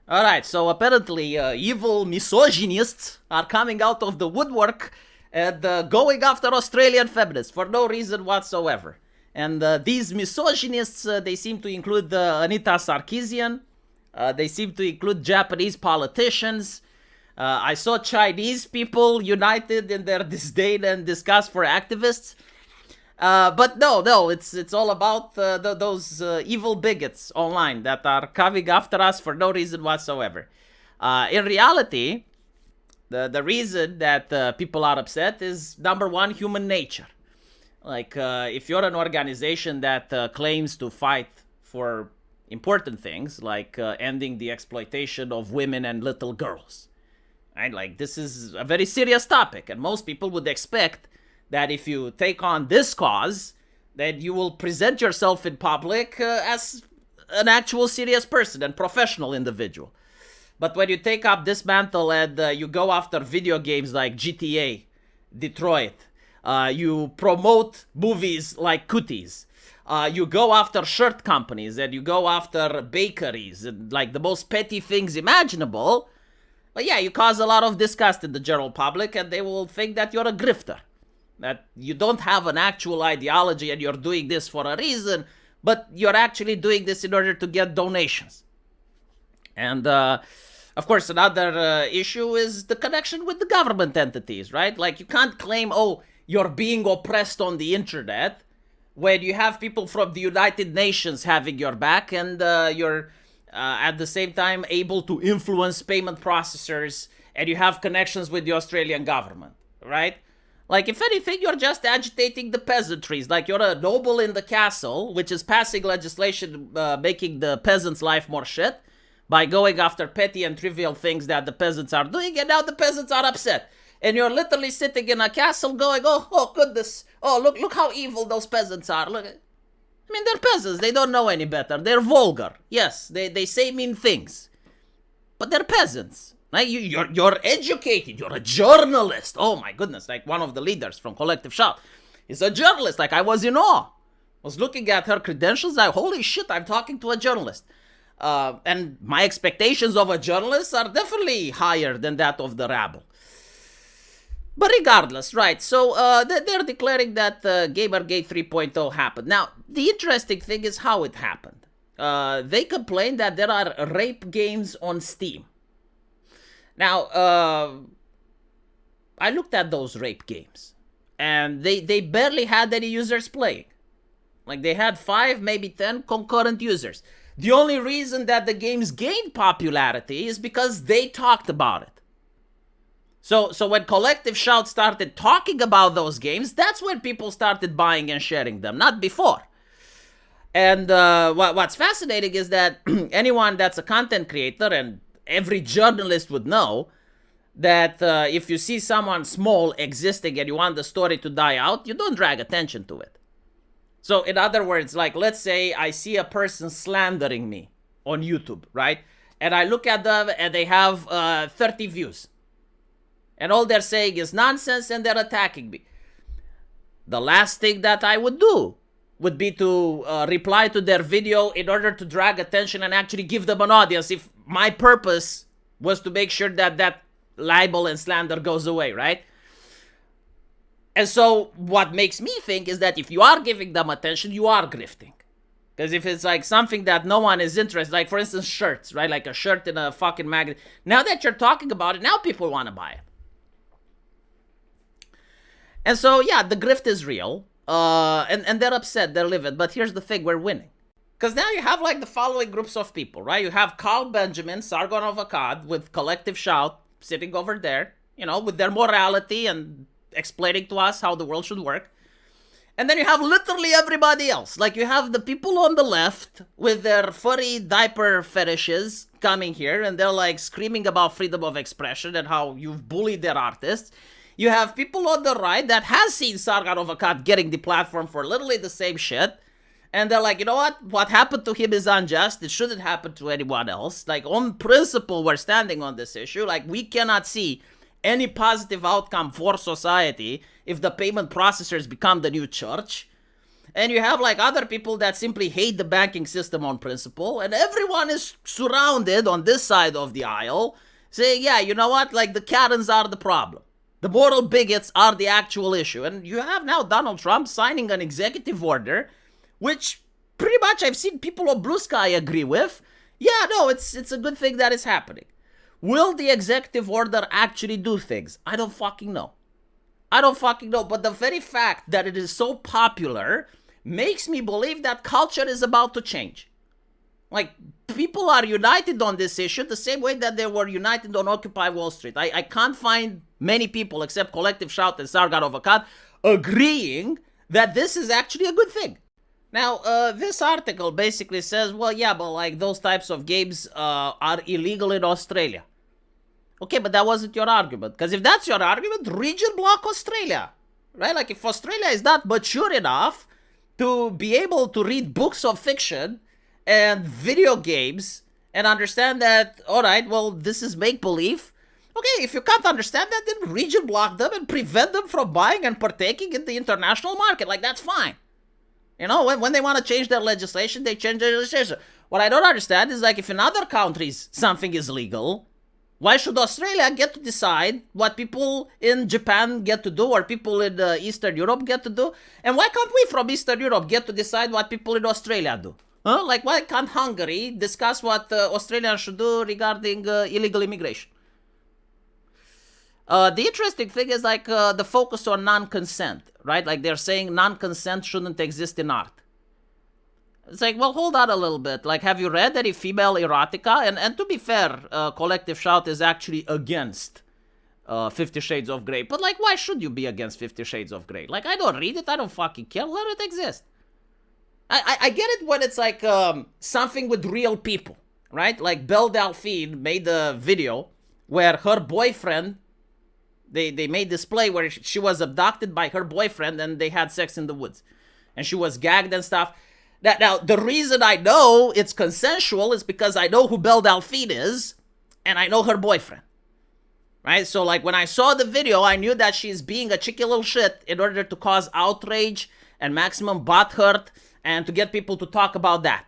All right, so apparently evil misogynists are coming out of the woodwork and going after Australian feminists for no reason whatsoever. And these misogynists, they seem to include Anita Sarkeesian. They seem to include Japanese politicians. I saw Chinese people united in their disdain and disgust for activists. But no, it's all about those evil bigots online that are coming after us for no reason whatsoever. In reality, the reason that people are upset is number one, human nature. Like, if you're an organization that claims to fight for important things, like ending the exploitation of women and little girls, right? Like, this is a very serious topic, and most people would expect that if you take on this cause, that you will present yourself in public as an actual serious person and professional individual. But when you take up this mantle and you go after video games like GTA, Detroit, you promote movies like Cooties, you go after shirt companies and you go after bakeries and like the most petty things imaginable, but yeah, you cause a lot of disgust in the general public and they will think that you're a grifter. That you don't have an actual ideology and you're doing this for a reason, but you're actually doing this in order to get donations. And of course, another issue is the connection with the government entities, right? Like, you can't claim, oh, you're being oppressed on the internet when you have people from the United Nations having your back and you're at the same time able to influence payment processors and you have connections with the Australian government, right? Like, if anything, you're just agitating the peasantries. Like, you're a noble in the castle, which is passing legislation making the peasants' life more shit by going after petty and trivial things that the peasants are doing, and now the peasants are upset. And you're literally sitting in a castle going, oh goodness, oh, look how evil those peasants are. Look, I mean, they're peasants. They don't know any better. They're vulgar. Yes, they say mean things. But they're peasants. Right? You're educated. You're a journalist. Oh my goodness. Like, one of the leaders from Collective Shout is a journalist. Like, I was in awe. I was looking at her credentials. Like, holy shit, I'm talking to a journalist. And my expectations of a journalist are definitely higher than that of the rabble. But regardless, right, so they're declaring that Gamergate 3.0 happened. Now, the interesting thing is how it happened. They complain that there are rape games on Steam. Now, I looked at those rape games, and they barely had any users playing. Like, they had 5, maybe 10 concurrent users. The only reason that the games gained popularity is because they talked about it. So when Collective Shout started talking about those games, that's when people started buying and sharing them, not before. And what's fascinating is that anyone that's a content creator, and every journalist would know, that if you see someone small existing and you want the story to die out, you don't drag attention to it. So in other words, like, let's say I see a person slandering me on YouTube, right? And I look at them and they have 30 views. And all they're saying is nonsense and they're attacking me. The last thing that I would do would be to reply to their video in order to drag attention and actually give them an audience, if my purpose was to make sure that that libel and slander goes away, right? And so what makes me think is that if you are giving them attention, you are grifting. Because if it's like something that no one is interested, like for instance shirts, right? Like a shirt in a fucking magazine. Now that you're talking about it, now people want to buy it. And so, yeah, the grift is real. And they're upset, they're livid. But here's the thing, we're winning. Because now you have like the following groups of people, right? You have Carl Benjamin, Sargon of Akkad, with Collective Shout, sitting over there, you know, with their morality and explaining to us how the world should work. And then you have literally everybody else. Like, you have the people on the left with their furry diaper fetishes coming here, and they're like screaming about freedom of expression and how you've bullied their artists. You have people on the right that has seen Sargon of Akkad getting the platform for literally the same shit. And they're like, you know what? What happened to him is unjust. It shouldn't happen to anyone else. Like, on principle, we're standing on this issue. Like, we cannot see any positive outcome for society if the payment processors become the new church. And you have like other people that simply hate the banking system on principle, and everyone is surrounded on this side of the aisle saying, yeah, you know what, like the Karens are the problem. The moral bigots are the actual issue. And you have now Donald Trump signing an executive order, which pretty much I've seen people on Blue Sky agree with. Yeah, no, it's a good thing that is happening. Will the executive order actually do things? I don't fucking know. But the very fact that it is so popular makes me believe that culture is about to change. Like, people are united on this issue the same way that they were united on Occupy Wall Street. I can't find many people except Collective Shout and Sargar Avakat agreeing that this is actually a good thing. Now, this article basically says, well, yeah, but like those types of games are illegal in Australia. Okay, but that wasn't your argument. Because if that's your argument, region block Australia. Right? Like if Australia is not mature enough to be able to read books of fiction and video games and understand that, all right, well, this is make-believe. Okay, if you can't understand that, then region block them and prevent them from buying and partaking in the international market. Like, that's fine. You know, when they want to change their legislation, they change their legislation. What I don't understand is, like, if in other countries something is legal, why should Australia get to decide what people in Japan get to do or people in Eastern Europe get to do? And why can't we from Eastern Europe get to decide what people in Australia do? Huh? Like, why can't Hungary discuss what Australians should do regarding illegal immigration? The interesting thing is, like, the focus on non-consent, right? Like, they're saying non-consent shouldn't exist in art. It's like, well, hold on a little bit. Like, have you read any female erotica? And to be fair, Collective Shout is actually against 50 Shades of Grey. But, like, why should you be against 50 Shades of Grey? Like, I don't read it. I don't fucking care. Let it exist. I get it when it's, like, something with real people, right? Like, Belle Delphine made a video where her boyfriend, they made this play where she was abducted by her boyfriend and they had sex in the woods. And she was gagged and stuff. Now, the reason I know it's consensual is because I know who Belle Delphine is, and I know her boyfriend. Right? So, like, when I saw the video, I knew that she's being a cheeky little shit in order to cause outrage and maximum butthurt and to get people to talk about that.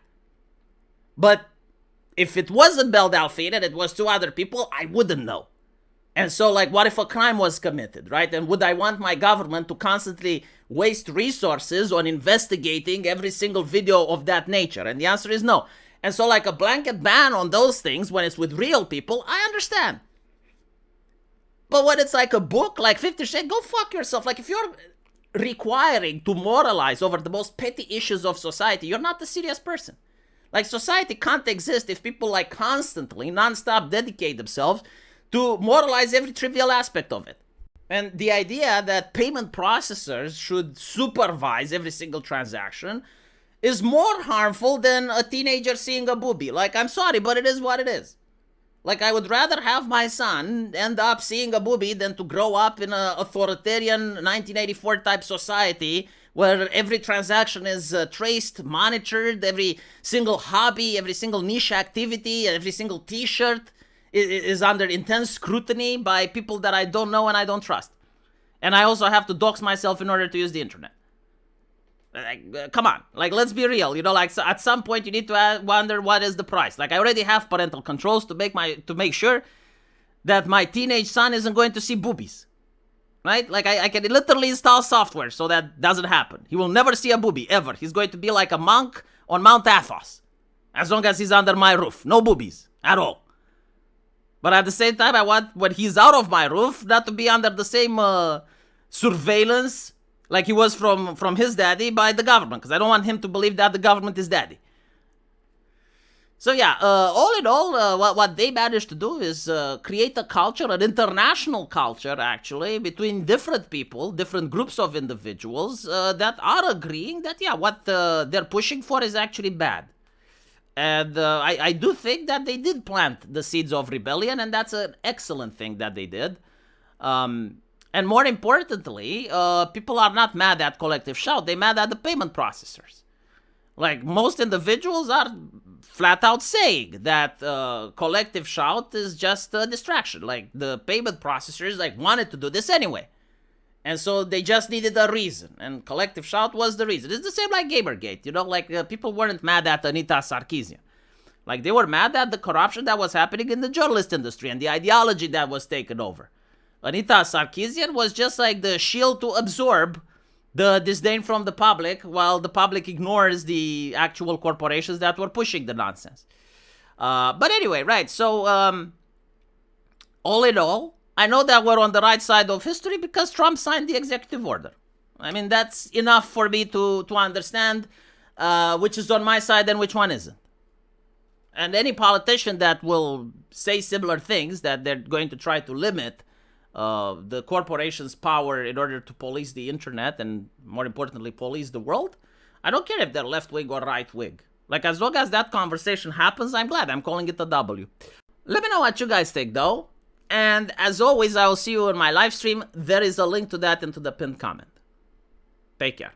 But if it wasn't Belle Delphine and it was two other people, I wouldn't know. And so, like, what if a crime was committed, right? And would I want my government to constantly waste resources on investigating every single video of that nature? And the answer is no. And so, like, a blanket ban on those things when it's with real people, I understand. But when it's like a book, like 50 Shades, go fuck yourself. Like, if you're requiring to moralize over the most petty issues of society, you're not a serious person. Like, society can't exist if people, like, constantly, non-stop dedicate themselves to moralize every trivial aspect of it. And the idea that payment processors should supervise every single transaction is more harmful than a teenager seeing a boobie. Like, I'm sorry, but it is what it is. Like, I would rather have my son end up seeing a boobie than to grow up in an authoritarian 1984 type society where every transaction is traced, monitored, every single hobby, every single niche activity, every single t-shirt is under intense scrutiny by people that I don't know and I don't trust. And I also have to dox myself in order to use the internet. Like, come on. Like, let's be real. You know, like, so at some point you need to wonder what is the price. Like, I already have parental controls to make sure that my teenage son isn't going to see boobies. Right? Like, I can literally install software so that doesn't happen. He will never see a boobie, ever. He's going to be like a monk on Mount Athos. As long as he's under my roof. No boobies. At all. But at the same time, I want, when he's out of my roof, not to be under the same surveillance like he was from his daddy by the government. Because I don't want him to believe that the government is daddy. So yeah, all in all, what they managed to do is create a culture, an international culture, actually, between different people, different groups of individuals that are agreeing that, yeah, what they're pushing for is actually bad. And I do think that they did plant the seeds of rebellion, and that's an excellent thing that they did. And more importantly, people are not mad at Collective Shout, they're mad at the payment processors. Like, most individuals are flat out saying that Collective Shout is just a distraction. Like, the payment processors, like, wanted to do this anyway. And so they just needed a reason, and Collective Shout was the reason. It's the same like Gamergate, you know, like people weren't mad at Anita Sarkeesian. Like they were mad at the corruption that was happening in the journalist industry and the ideology that was taken over. Anita Sarkeesian was just like the shield to absorb the disdain from the public while the public ignores the actual corporations that were pushing the nonsense. But anyway, right, so all in all, I know that we're on the right side of history because Trump signed the executive order. I mean, that's enough for me to understand which is on my side and which one isn't. And any politician that will say similar things, that they're going to try to limit the corporation's power in order to police the internet and, more importantly, police the world, I don't care if they're left-wing or right-wing. Like, as long as that conversation happens, I'm glad. I'm calling it a W. Let me know what you guys think, though. And as always, I will see you in my live stream. There is a link to that into the pinned comment. Take care.